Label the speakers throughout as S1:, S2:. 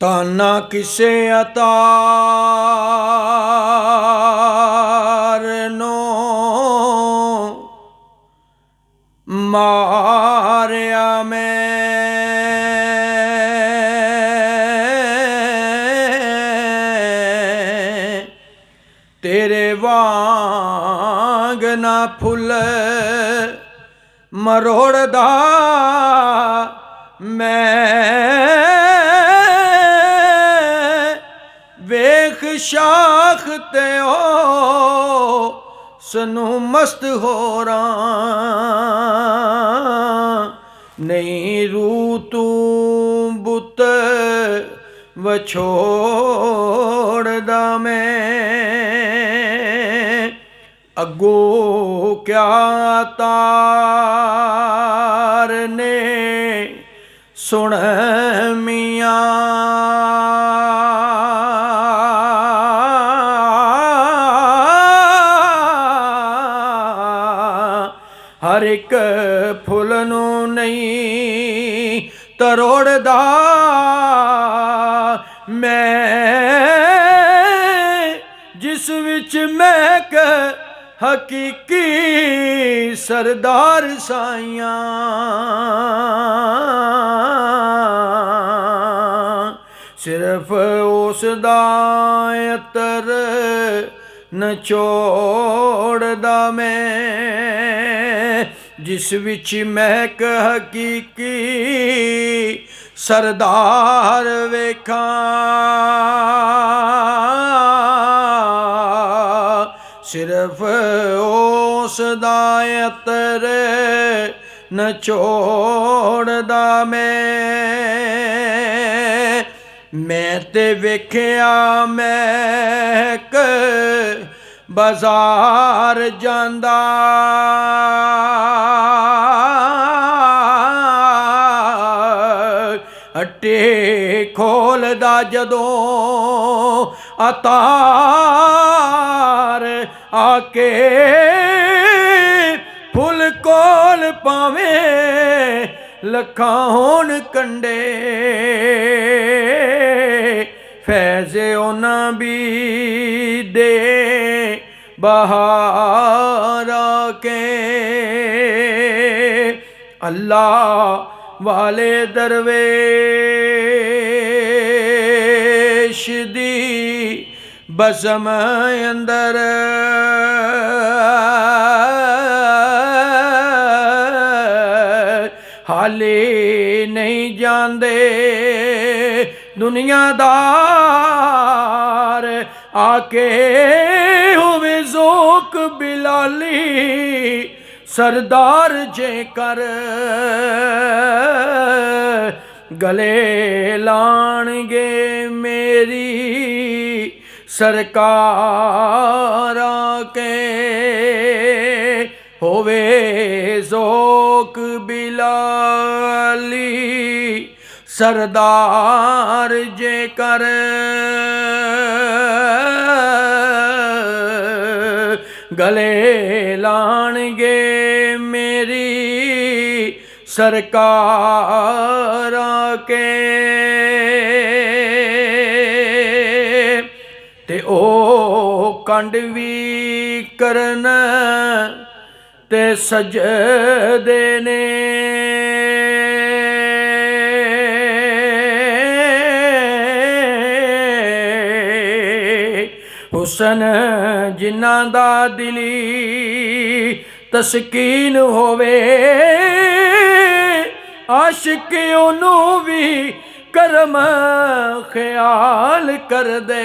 S1: ताना किसे अतार नो मारिया मैं तेरे वांग ना फुल मरोड़दा मैं वेख शाख ते ओ सनू मस्त हो रहा नहीं रू तू बुत वछोड़दा मैं अगो क्या तार ने सुन मियां हर एक फुल नू नहीं तरोड़दा मैं जिस विच महक हकीकी सरदार साइयां सिर्फ उसदा अतर नचोड़दा मैं जिस विच महक हकीकी सरदार वेखा सिर्फ उसदा अतर नचोड़दा मैं ते वेखिया महक बाजार जांदा अट्टे खोलदा जदों अतार आके फुल कोल पावें लखां होण कंडे फैज़े उन्हां भी दे बहार के अल्लाह वाले दरवेश दी बज़म अंदर हाले नहीं जांदे दुनियादार आके होवे ज़ोक बिलाली सरदार जेकर गले लाणगे मेरी सरकार आके होवे ज़ोक बिलाली सरदार जेकर गले लाणगे मेरी सरकार के ते ओ कंड भी करन ते सजदे ने हुसन जिन्हां दा दिली तस्कीन होवे आशिक ओनू भी करम ख्याल कर दे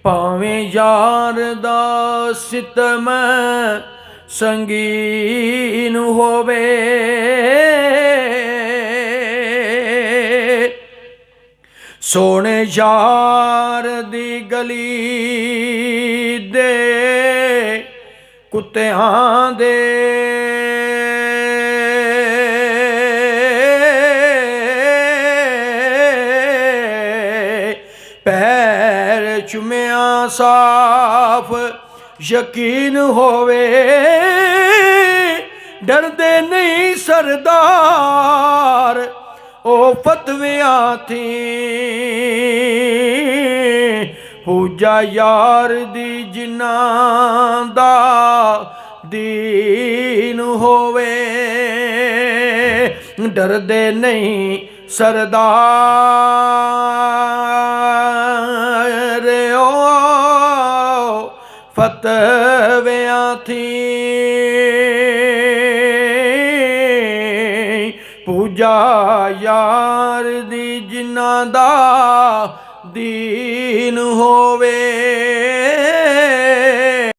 S1: भावें यार दा सितम संगीन होवे सोने यार दी गली दे कुत्तियां दे पैर चुमिया साफ यकीन होवे डरदे नहीं सरदार ਉਹ ਫਤਵਿਆਂ ਥੀ ਪੂਜਾ ਯਾਰ ਦੀ ਜਿਨ੍ਹਾਂ ਦਾ ਦੀਨ ਹੋਵੇ ਡਰਦੇ ਨਹੀਂ ਸਰਦਾਰ ਓ ਫਤਵਿਆਂ ਥੀ ਪੂਜਾ ਯਾਰ ਦੀ ਜਿਨ੍ਹਾਂ ਦਾ ਦੀਨ ਹੋਵੇ